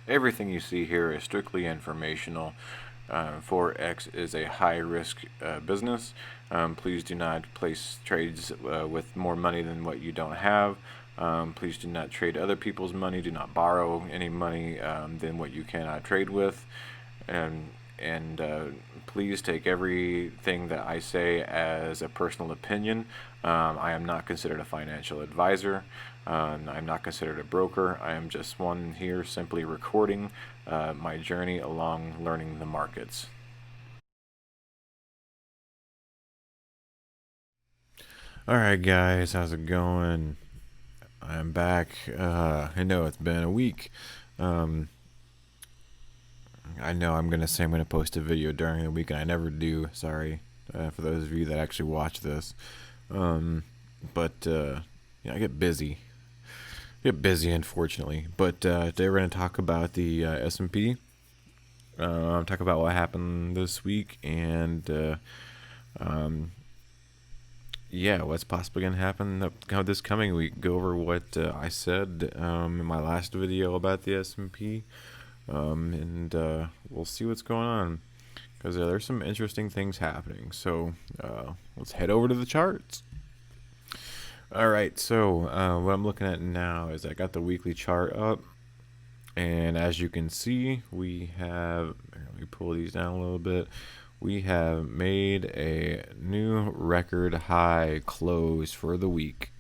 Everything you see here is strictly informational. Forex is a high-risk business. Please do not place trades with more money than what you don't have. Please do not trade other people's money. Do not borrow any money than what you cannot trade with. And please take everything that I say as a personal opinion. I am not considered a financial advisor. I'm not considered a broker. I am just one here simply recording my journey along learning the markets. Alright guys, how's it going? I'm back. I know it's been a week. I know I'm gonna say I'm gonna post a video during the week, and I never do. Sorry for those of you that actually watch this. But I get busy. Unfortunately. But today we're gonna talk about the S&P. Talk about what happened this week, and yeah, what's possibly gonna happen this coming week. Go over what I said in my last video about the S&P. And we'll see what's going on, because there's some interesting things happening. So let's head over to the charts. Alright, so what I'm looking at now is I got the weekly chart up, and as you can see, we have, let me pull these down a little bit, we have made a new record high close for the week.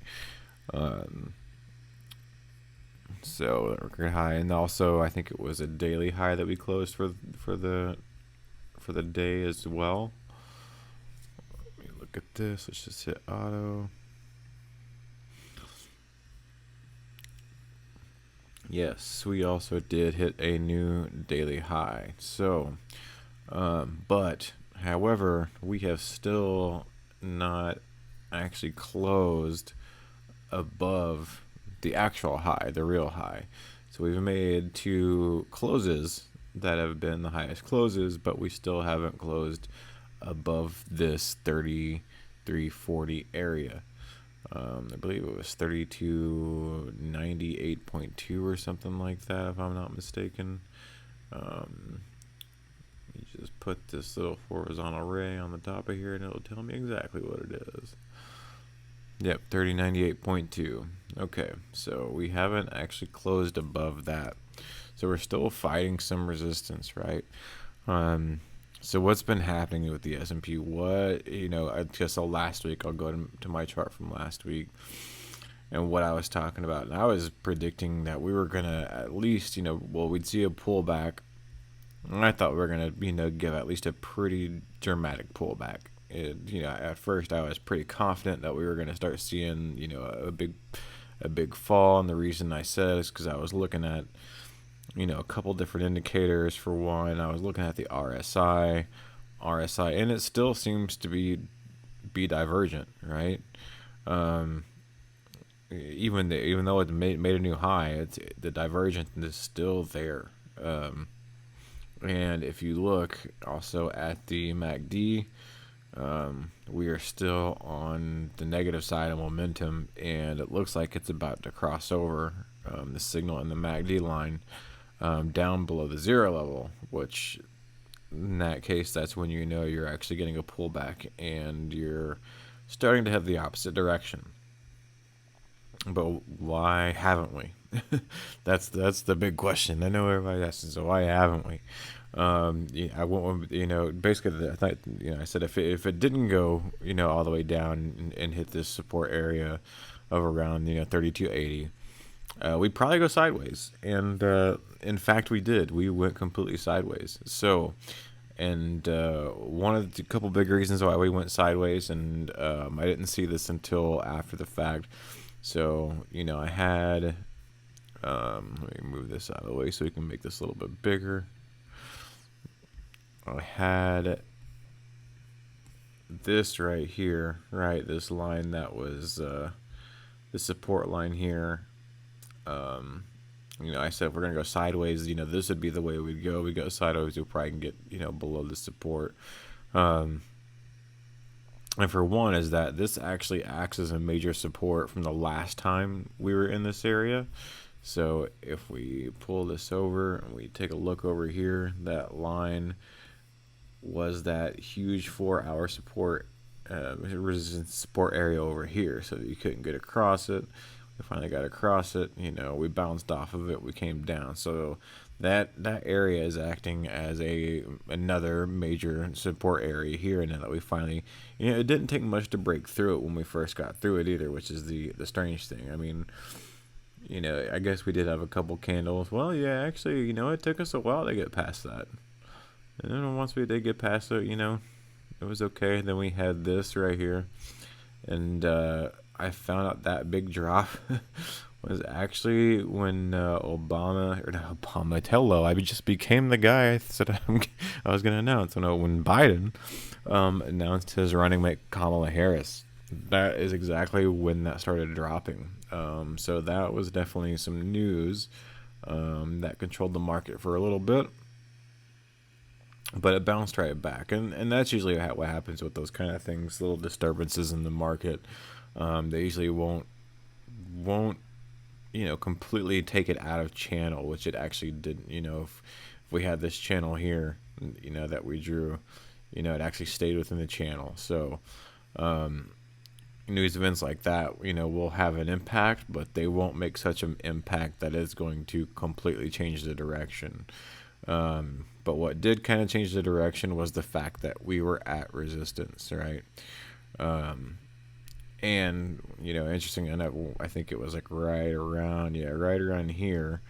So record high, and also I think it was a daily high that we closed for the day as well. Let me look at this. Let's just hit auto. Yes, we also did hit a new daily high. So, but however, we have still not actually closed above the actual high, the real high. So we've made two closes that have been the highest closes, but we still haven't closed above this 3340 area. I believe it was 3298.2 or something like that, if I'm not mistaken. You just put this little horizontal ray on the top of here and it'll tell me exactly what it is. Yep, 3098.2. Okay, so we haven't actually closed above that. So we're still fighting some resistance, right? So what's been happening with the S&P? What, I guess last week, I'll go to my chart from last week and what I was talking about. And I was predicting that we were going to at least, we'd see a pullback. And I thought we were going to, give at least a pretty dramatic pullback. At first I was pretty confident that we were going to start seeing, a big fall. And the reason I said is because I was looking at, a couple different indicators. For one, I was looking at the RSI, and it still seems to be divergent, right? Even though it made a new high, the divergence is still there. And if you look also at the MACD, we are still on the negative side of momentum, and it looks like it's about to cross over the signal in the MACD line down below the zero level, which in that case, that's when you're actually getting a pullback and you're starting to have the opposite direction. But why haven't we? That's the big question. I know everybody asks, so why haven't we? I want, basically, I thought, I said if it didn't go, all the way down and hit this support area of around, 3280, we'd probably go sideways. And in fact, we did. We went completely sideways. So, and one of the couple big reasons why we went sideways, and I didn't see this until after the fact. So, I had, let me move this out of the way so we can make this a little bit bigger. I had this right here, right? This line that was the support line here. I said we're gonna go sideways. This would be the way we'd go. We go sideways, we'll probably get below the support. And for one, is that this actually acts as a major support from the last time we were in this area. So if we pull this over and we take a look over here, that line was that huge 4 hour support, resistance support area over here. So you couldn't get across it. We finally got across it. We bounced off of it. We came down. So that area is acting as another major support area here. And now that we finally, it didn't take much to break through it when we first got through it either, which is the strange thing. I mean, I guess we did have a couple candles. Well, yeah, actually, it took us a while to get past that. And then once we did get past it, it was okay. Then we had this right here. And I found out that big drop was actually when Obama, or not Obama, hello, I just became the guy I said I was going to announce. When Biden announced his running mate Kamala Harris. That is exactly when that started dropping. So that was definitely some news that controlled the market for a little bit. But it bounced right back. And that's usually what happens with those kind of things, little disturbances in the market. They usually won't completely take it out of channel, which it actually didn't. If we had this channel here, that we drew, it actually stayed within the channel. So news events like that, will have an impact, but they won't make such an impact that it's going to completely change the direction. But what did kind of change the direction was the fact that we were at resistance, right? And interesting enough, I think it was like right around here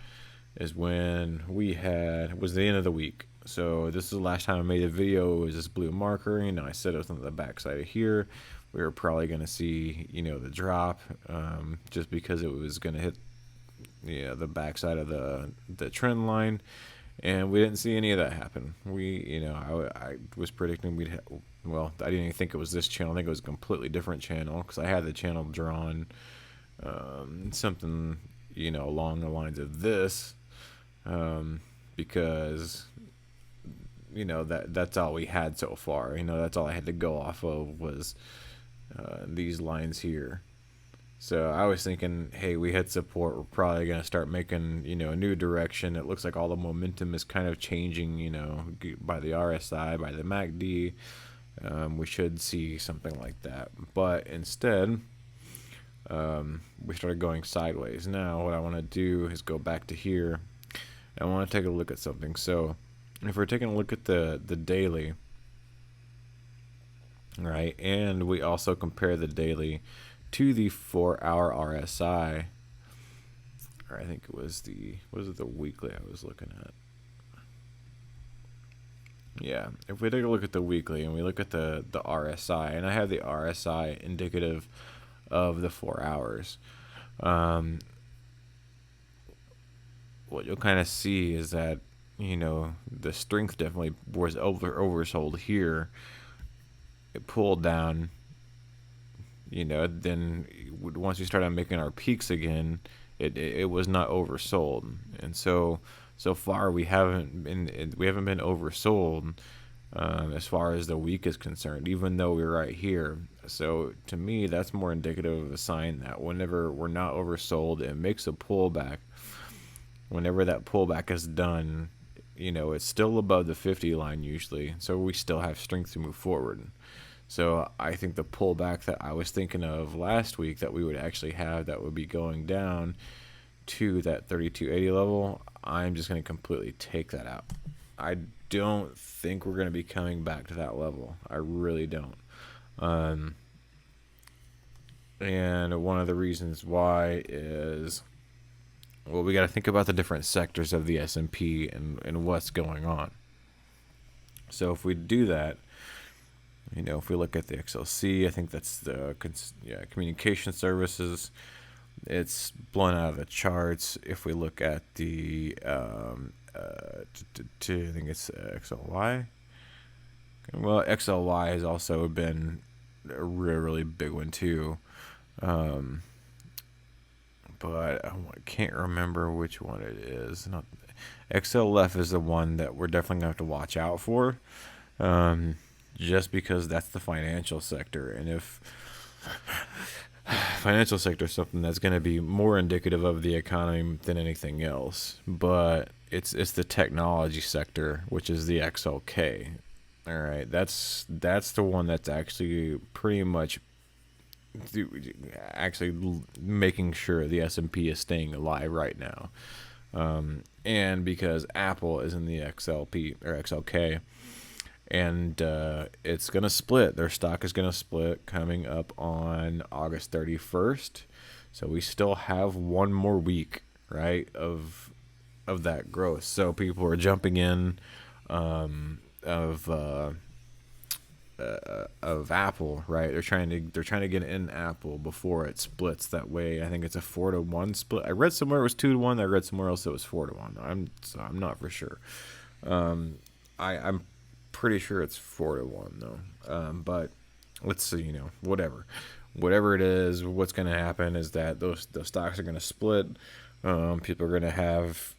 is when it was the end of the week. So this is the last time I made a video. It was this blue marker. I said it was on the back side of here. We were probably going to see, the drop, just because it was going to hit, the backside of the trend line. And we didn't see any of that happen. I was predicting I didn't even think it was this channel. I think it was a completely different channel because I had the channel drawn something, along the lines of this, because, that's all we had so far. That's all I had to go off of was these lines here. So I was thinking, hey, we had support. We're probably going to start making, a new direction. It looks like all the momentum is kind of changing, by the RSI, by the MACD. We should see something like that. But instead, we started going sideways. Now what I want to do is go back to here. I want to take a look at something. So if we're taking a look at the daily, right, and we also compare the daily to the 4-hour RSI, or I think it was the weekly I was looking at. Yeah, if we take a look at the weekly and we look at the RSI, and I have the RSI indicative of the 4 hours, what you'll kind of see is that the strength definitely was oversold here. It pulled down. Then once we started making our peaks again, it was not oversold, and so far we haven't been oversold as far as the week is concerned, even though we're right here. So to me, that's more indicative of a sign that whenever we're not oversold, it makes a pullback. Whenever that pullback is done, it's still above the 50 line usually, so we still have strength to move forward. So I think the pullback that I was thinking of last week that we would actually have, that would be going down to that 3280 level, I'm just going to completely take that out. I don't think we're going to be coming back to that level. I really don't. And one of the reasons why is, well, we got to think about the different sectors of the S&P and what's going on. So if we do that, if we look at the XLC, I think that's the communication services. It's blown out of the charts. If we look at the, I think it's XLY. Well, XLY has also been a really big one too. But I can't remember which one it is. XLF is the one that we're definitely going to have to watch out for. just because that's the financial sector. And if financial sector is something that's going to be more indicative of the economy than anything else, but it's the technology sector, which is the XLK. All right, that's the one that's actually pretty much actually making sure the S&P is staying alive right now. And because Apple is in the XLP or XLK, and it's gonna split. Their stock is gonna split coming up on August 31st. So we still have one more week, right, of that growth. So people are jumping in of Apple, right? They're trying to get in Apple before it splits. That way, I think it's a 4-to-1 split. I read somewhere it was 2-to-1. I read somewhere else it was 4-to-1. I'm not for sure. I'm pretty sure it's 4-to-1 though. But let's see. Whatever it is, what's going to happen is that those stocks are going to split. People are going to have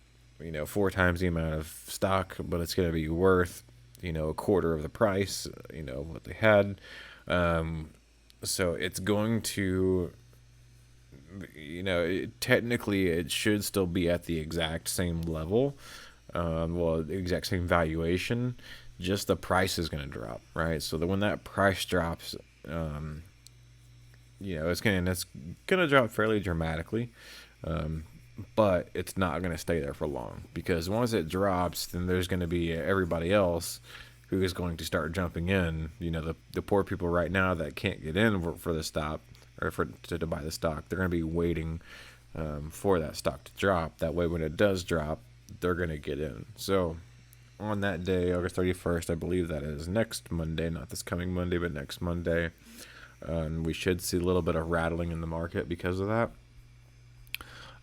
4 times the amount of stock, but it's going to be worth a quarter of the price, what they had. So it's going to, technically it should still be at the exact same level, the exact same valuation. Just the price is going to drop, right? So that when that price drops, it's gonna drop fairly dramatically. But it's not going to stay there for long, because once it drops, then there's going to be everybody else who is going to start jumping in. The poor people right now that can't get in for the stop or to buy the stock, they're going to be waiting for that stock to drop. That way, when it does drop, they're going to get in. So on that day, August 31st, I believe that is next Monday, not this coming Monday, but next Monday, we should see a little bit of rattling in the market because of that.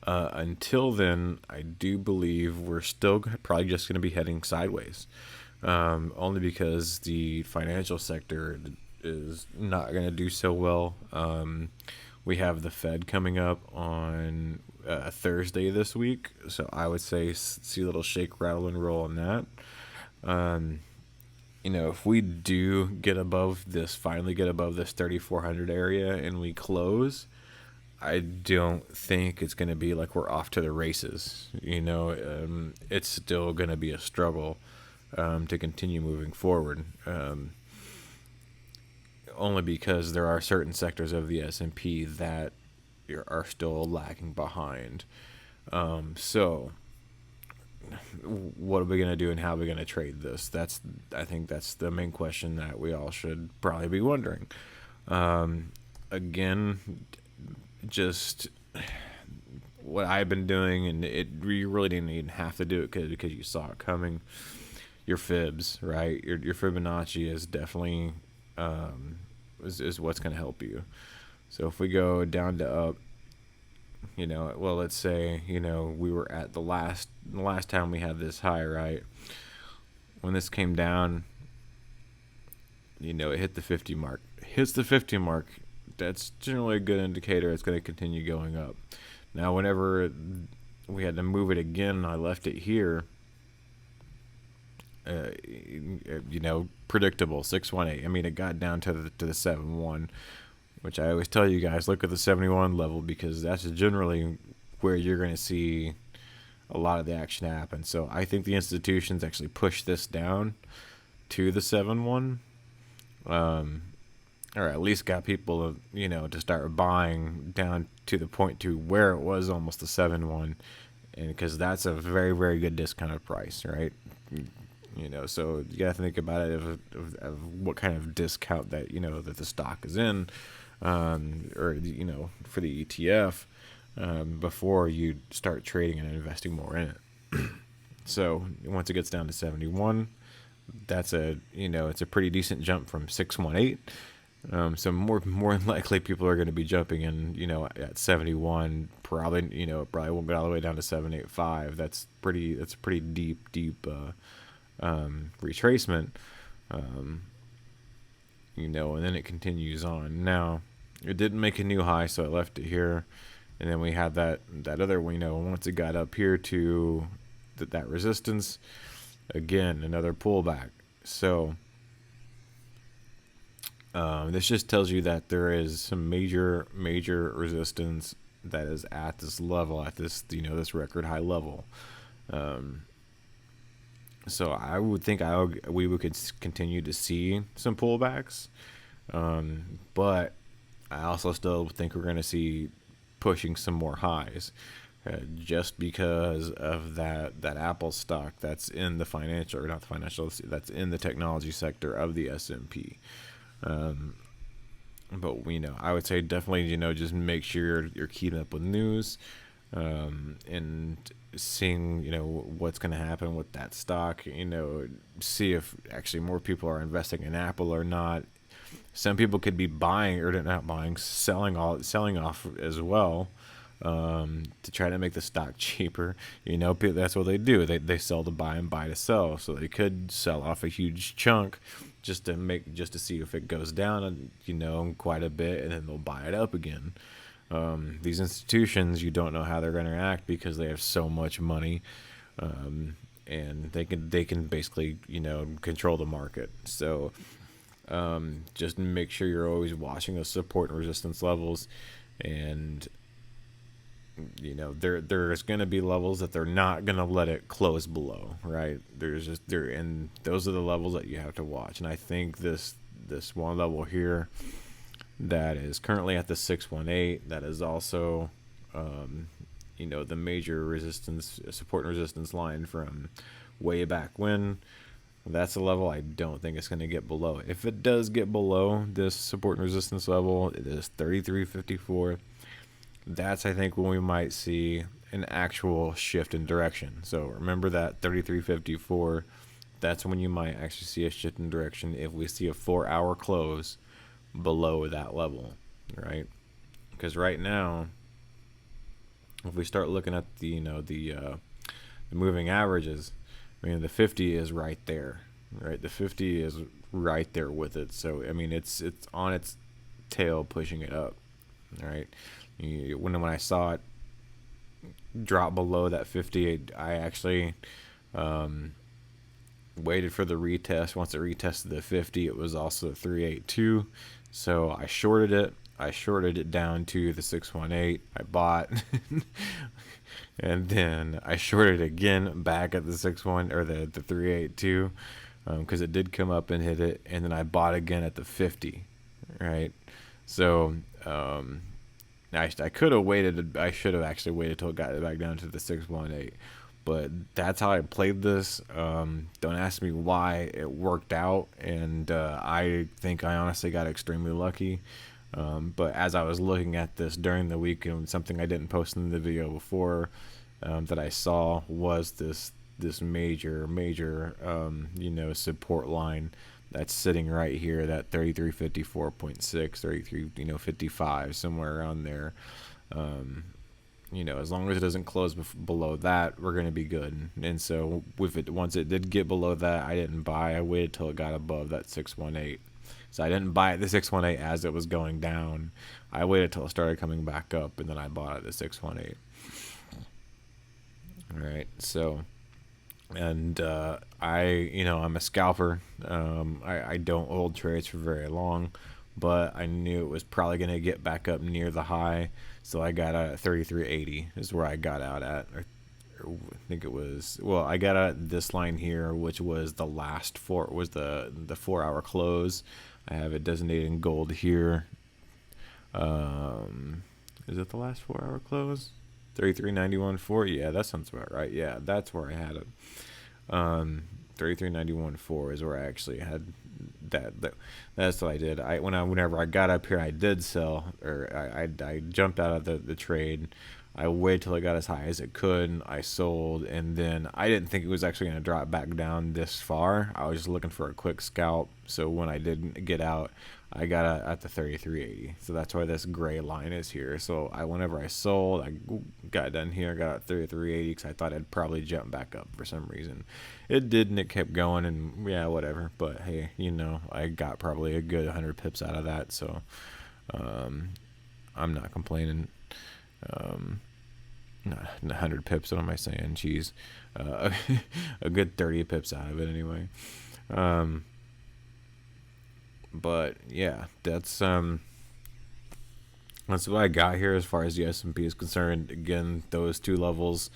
Until then, I do believe we're still probably just going to be heading sideways, only because the financial sector is not going to do so well. We have the Fed coming up on Thursday this week, so I would say see a little shake, rattle, and roll on that. If we do finally get above this 3,400 area and we close, I don't think it's going to be like we're off to the races. It's still going to be a struggle to continue moving forward. Only because there are certain sectors of the S&P that are still lagging behind. So what are we going to do and how are we going to trade this? I think that's the main question that we all should probably be wondering. Again, just what I've been doing, and you really didn't even have to do it because you saw it coming. Your fibs, right? Your Fibonacci is definitely is what's going to help you. So if we go down to up, let's say we were at the last time we had this high, right? When this came down, it hit the 50 mark. Hits the 50 mark. That's generally a good indicator it's going to continue going up. Now, whenever we had to move it again, I left it here. Predictable 618. I mean, it got down to the 71, which I always tell you guys, look at the 71 level, because that's generally where you're going to see a lot of the action happen. So I think the institutions actually pushed this down to the 71. Or at least got people, to start buying down to the point to where it was almost a 7-1, and because that's a very, very good discounted price, right? So you got to think about it of what kind of discount that that the stock is in, or for the ETF, before you start trading and investing more in it. So once it gets down to 71, that's it's a pretty decent jump from 618. So more than likely people are going to be jumping in, at 71. Probably won't get all the way down to 785. That's a pretty deep retracement. And then it continues on. Now, it didn't make a new high, so it left it here, and then we had that other once it got up here to that resistance, again another pullback. So This just tells you that there is some major resistance that is at this level, at this this record high level. Um, so I would think we would continue to see some pullbacks, but I also still think we're going to see pushing some more highs, just because of that Apple stock that's in the financial, or not the financial, that's in the technology sector of the S&P. Um, but I would say definitely just make sure you're keeping up with news, and seeing what's going to happen with that stock. See if actually more people are investing in Apple or not. Some people could be buying, or not buying, selling off as well, to try to make the stock cheaper. That's what they do. They sell to buy and buy to sell. So they could sell off a huge chunk just to see if it goes down, quite a bit, and then they'll buy it up again. These institutions, you don't know how they're going to act because they have so much money, and they can basically control the market. So just make sure you're always watching those support and resistance levels, and there's going to be levels that they're not going to let it close below, right? And those are the levels that you have to watch. And I think this one level here that is currently at the 618, that is also the major resistance, support and resistance line from way back when. That's a level I don't think it's going to get below. If it does get below this support and resistance level, it is 33.54. That's, I think, when we might see an actual shift in direction. So remember that 33.54. That's when you might actually see a shift in direction if we see a 4-hour close below that level, right? Because right now, if we start looking at the moving averages, the 50 is right there, right? The 50 is right there with it. So it's on its tail pushing it up, right? When I saw it drop below that 50, I actually waited for the retest. Once it retested the 50, it was also 382. So I shorted it. I shorted it down to the 618. I bought. And then I shorted again back at the 61 or the 382, because it did come up and hit it, and then I bought again at the 50, right? So I could have waited. I should have actually waited till it got back down to the 618, but that's how I played this. Don't ask me why it worked out, and I think I honestly got extremely lucky. But as I was looking at this during the week, and something I didn't post in the video before, that I saw was this major support line that's sitting right here, that 3354.6, 33 somewhere around there. As long as it doesn't close below that, we're going to be good. And so once it did get below that, I didn't buy. I waited till it got above that 618. So I didn't buy at the 618 as it was going down. I waited till it started coming back up, and then I bought at the 618. All right. So, and I'm a scalper. I don't hold trades for very long, but I knew it was probably going to get back up near the high. So I got out at 33.80 is where I got out at. I think it was, well, I got at this line here, which was the 4-hour close. I have it designated in gold here. Is it the last 4-hour close? 33.91.4. Yeah, that sounds about right. Yeah, that's where I had it. 33.91.4 is where I actually had that. That's what I did. Whenever I got up here, I did sell, or I jumped out of the trade. I waited till it got as high as it could. I sold, and then I didn't think it was actually going to drop back down this far. I was just looking for a quick scalp. So when I didn't get out, I got at the 33.80. So that's why this gray line is here. So whenever I sold, I got done here, got at 33.80 because I thought I'd probably jump back up for some reason. It didn't. It kept going, and yeah, whatever. But hey, I got probably a good 100 pips out of that. So I'm not complaining. Not 100 pips. What am I saying? Jeez, a good 30 pips out of it anyway. But yeah, that's what I got here as far as the S&P is concerned. Again, those two levels,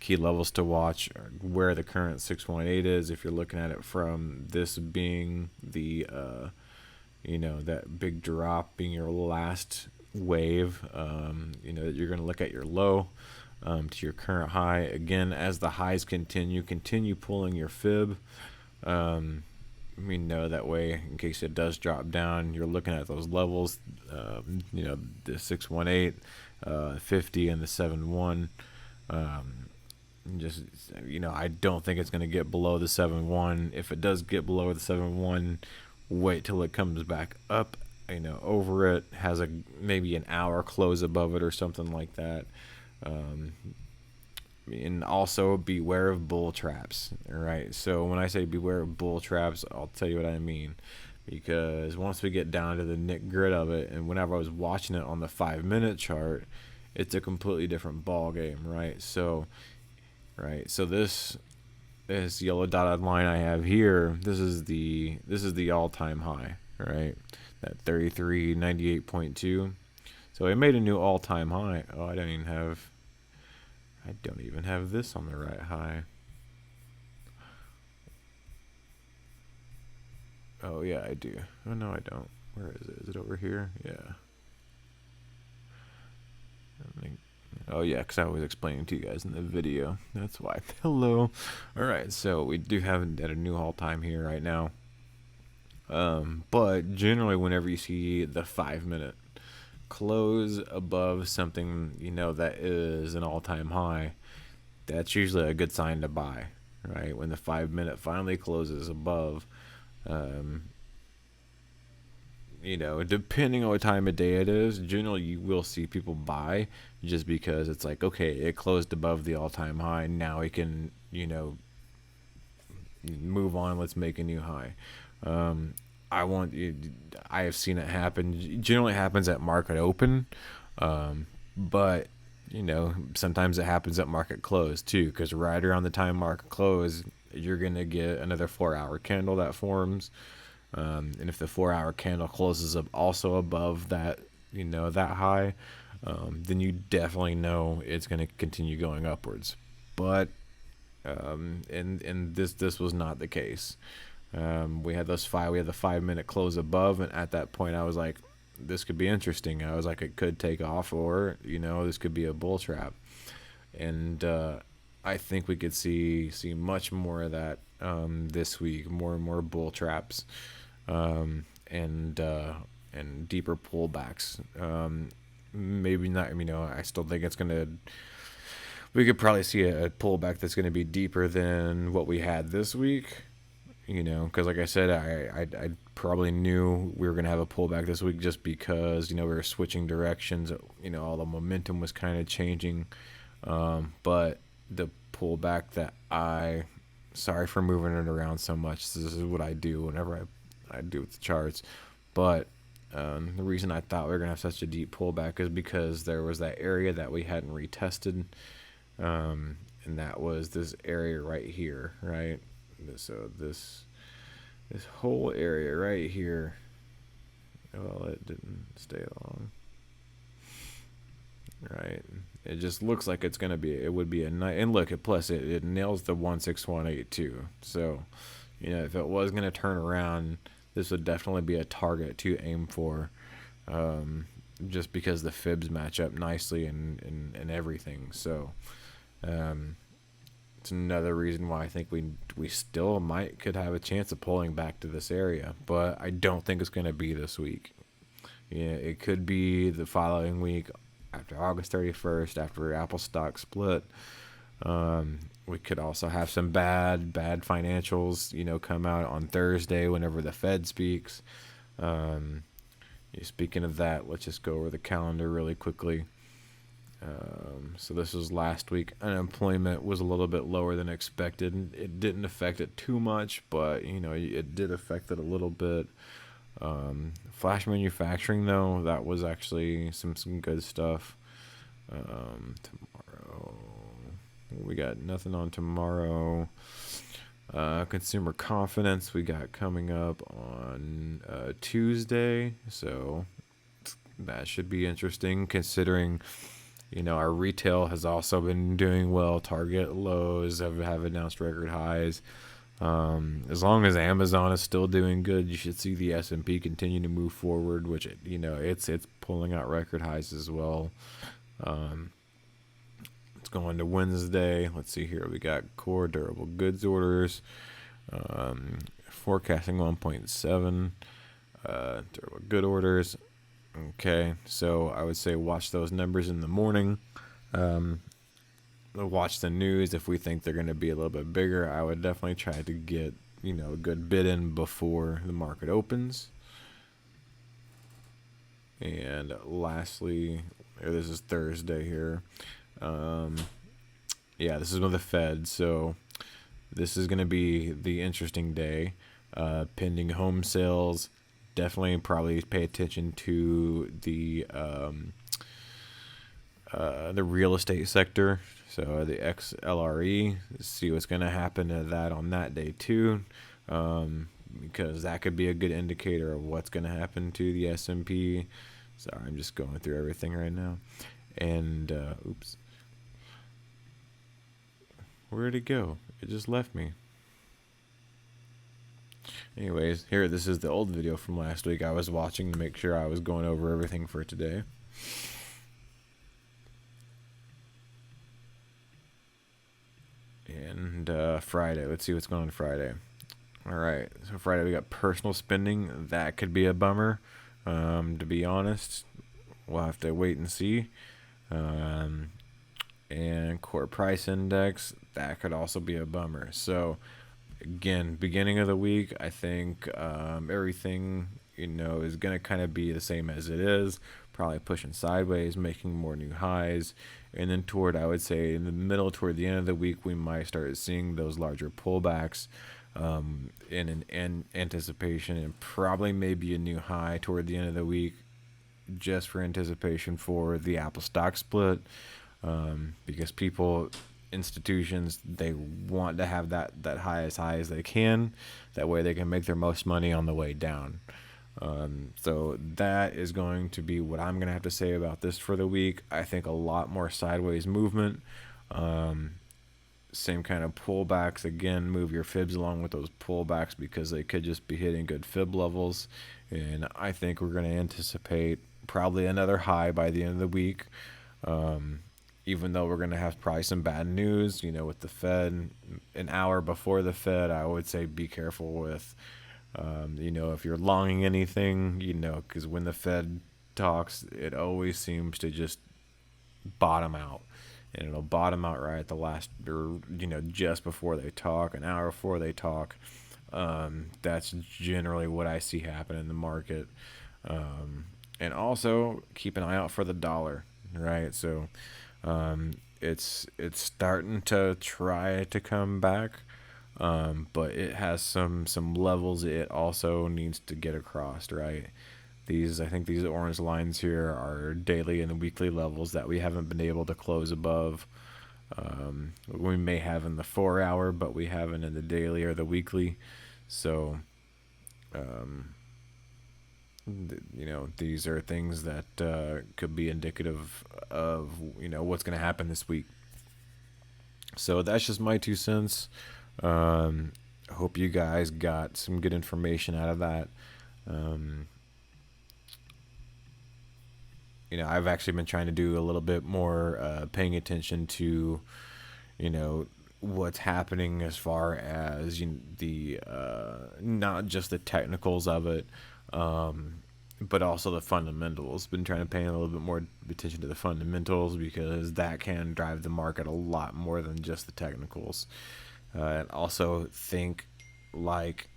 key levels to watch, are where the current 618 is. If you're looking at it from this being the, that big drop being your last wave, you're going to look at your low to your current high. Again, as the highs continue pulling your fib. That way, in case it does drop down, you're looking at those levels, the 618, 50, and the 71. Just, I don't think it's going to get below the 71. If it does get below the 71, wait till it comes back up, over it, has maybe an hour close above it or something like that. And also beware of bull traps. All right. So when I say beware of bull traps, I'll tell you what I mean. Because once we get down to the nit grit of it, and whenever I was watching it on the 5-minute chart, it's a completely different ball game, right? So this yellow dotted line I have here, this is the all-time high, right? That 3398.2. So it made a new all-time high. Oh, I don't even have this on the right high. Oh, yeah, I do. Oh, no, I don't. Where is it? Is it over here? Yeah. Oh, yeah, because I was explaining to you guys in the video. That's why. Hello. All right, so we do have at a new all-time here right now. But generally, whenever you see the 5-minute close above something, that is an all-time high, that's usually a good sign to buy, right? When the 5-minute finally closes above, depending on what time of day it is, generally you will see people buy just because it's like, okay, it closed above the all-time high. Now we can, move on. Let's make a new high. I have seen it happen. It generally happens at market open, but sometimes it happens at market close too, because right around the time market close, you're gonna get another 4-hour candle that forms, and if the 4-hour candle closes up also above that, that high, then you definitely know it's gonna continue going upwards. But and this was not the case. We had the 5-minute close above, and at that point I was like, this could be interesting. I was like, it could take off, or this could be a bull trap. And I think we could see much more of that this week, more and more bull traps, and deeper pullbacks. Maybe not. I still think it's gonna. We could probably see a pullback that's going to be deeper than what we had this week. Because like I said, I probably knew we were going to have a pullback this week just because, we were switching directions. All the momentum was kind of changing. But the pullback sorry for moving it around so much. This is what I do whenever I do with the charts. But the reason I thought we were going to have such a deep pullback is because there was that area that we hadn't retested. And that was this area right here, right? So this whole area right here. Well, it didn't stay long. Right. It just looks like it would be a nice, and look, it nails the 16182. So, if it was going to turn around, this would definitely be a target to aim for. Just because the fibs match up nicely and everything. So, it's another reason why I think we still could have a chance of pulling back to this area, but I don't think it's going to be this week. Yeah, it could be the following week after August 31st, after Apple stock split. We could also have some bad financials, come out on Thursday whenever the Fed speaks. Speaking of that, let's just go over the calendar really quickly. So this was last week. Unemployment was a little bit lower than expected. It didn't affect it too much, but it did affect it a little bit. Flash manufacturing, though, that was actually some good stuff. Tomorrow we got nothing on tomorrow. Consumer confidence we got coming up on Tuesday, so that should be interesting considering our retail has also been doing well. Target lows have announced record highs. As long as Amazon is still doing good, you should see the S&P continue to move forward, which it's pulling out record highs as well. Let's go into Wednesday. Let's see here. We got core durable goods orders, forecasting 1.7 durable good orders. Okay, so I would say watch those numbers in the morning. Watch the news. If we think they're going to be a little bit bigger, I would definitely try to get a good bid in before the market opens. And lastly, this is Thursday here. Yeah, this is with the Fed, so this is going to be the interesting day. Pending home sales, definitely probably pay attention to the real estate sector. So the XLRE, see what's going to happen to that on that day too, because that could be a good indicator of what's going to happen to the S&P. Sorry, I'm just going through everything right now. And oops, where'd it go? It just left me. Anyways, here, this is the old video from last week I was watching to make sure I was going over everything for today. And Friday, let's see what's going on Friday. All right, so Friday we got personal spending. That could be a bummer. To be honest, we'll have to wait and see. And core price index, that could also be a bummer. So again, beginning of the week, I think everything is going to kind of be the same as it is, probably pushing sideways, making more new highs. And then I would say in the middle, toward the end of the week, we might start seeing those larger pullbacks in anticipation, and probably maybe a new high toward the end of the week, just for anticipation for the Apple stock split, because institutions, they want to have that high as they can. That way they can make their most money on the way down. So that is going to be what I'm going to have to say about this for the week. I think a lot more sideways movement. Same kind of pullbacks. Again, move your fibs along with those pullbacks because they could just be hitting good fib levels. And I think we're going to anticipate probably another high by the end of the week. Even though we're going to have probably some bad news, with the Fed, an hour before the Fed, I would say be careful with, if you're longing anything, because when the Fed talks, it always seems to just bottom out. And it'll bottom out right at the last, or, just before they talk, an hour before they talk. That's generally what I see happen in the market. And also keep an eye out for the dollar, right? So it's starting to try to come back, but it has some levels it also needs to get across, right? I think these orange lines here are daily and weekly levels that we haven't been able to close above. We may have in the 4 hour, but we haven't in the daily or the weekly. So, these are things that could be indicative of what's going to happen this week. So that's just my 2 cents. I hope you guys got some good information out of that. I've actually been trying to do a little bit more paying attention to what's happening as far as the not just the technicals of it, but also the fundamentals. Been trying to pay a little bit more attention to the fundamentals because that can drive the market a lot more than just the technicals. And also think like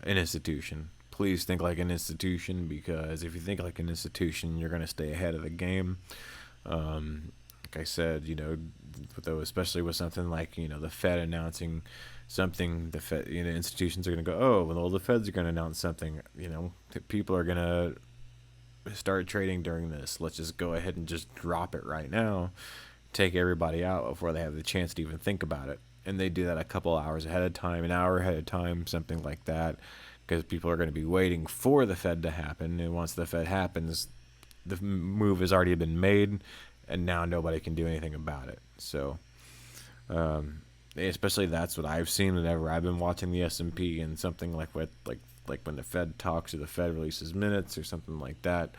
an institution. Please think like an institution, because if you think like an institution, you're going to stay ahead of the game. Like I said, especially with something like the Fed announcing something, the Fed, institutions are going to go, oh, well, the Feds are going to announce something. People are going to start trading during this. Let's just go ahead and just drop it right now, take everybody out before they have the chance to even think about it. and they do that a couple hours ahead of time, an hour ahead of time, something like that, because people are going to be waiting for the Fed to happen. And once the Fed happens, the move has already been made, and now nobody can do anything about it. So, especially that's what I've seen whenever I've been watching the S&P, and something like when the Fed talks or the Fed releases minutes or something like that.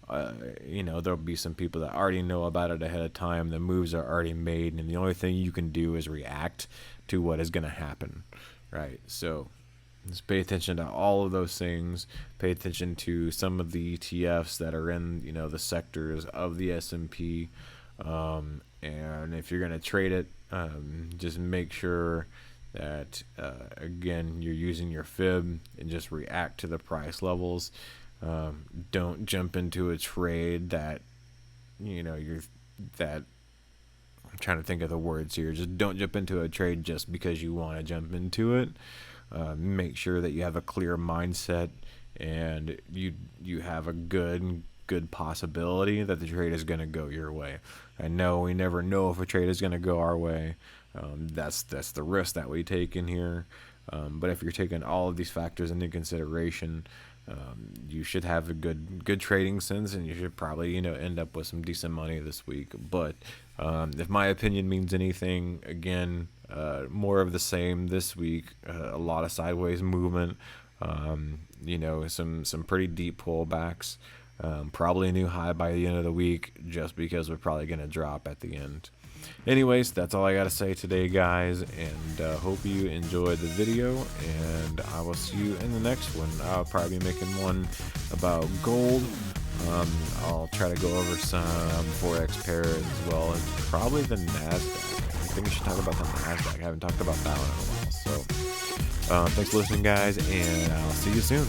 There'll be some people that already know about it ahead of time. The moves are already made, and the only thing you can do is react to what is going to happen, right? So just pay attention to all of those things. Pay attention to some of the ETFs that are in, the sectors of the S&P. And if you're going to trade it, just make sure that, again, you're using your fib and just react to the price levels. Don't jump into a trade that, I'm trying to think of the words here. Just don't jump into a trade just because you want to jump into it. Make sure that you have a clear mindset, and you have a good possibility that the trade is going to go your way. I know we never know if a trade is going to go our way. That's the risk that we take in here. But if you're taking all of these factors into consideration, you should have a good trading sense, and you should probably end up with some decent money this week. But if my opinion means anything, again, more of the same this week. A lot of sideways movement. Some pretty deep pullbacks. Probably a new high by the end of the week, just because we're probably going to drop at the end. Anyways, that's all I got to say today, guys, and hope you enjoyed the video, and I will see you in the next one. I'll probably be making one about gold. I'll try to go over some Forex pairs as well, and probably the NASDAQ. I think we should talk about the NASDAQ. I haven't talked about that one in a while. So thanks for listening, guys, and I'll see you soon.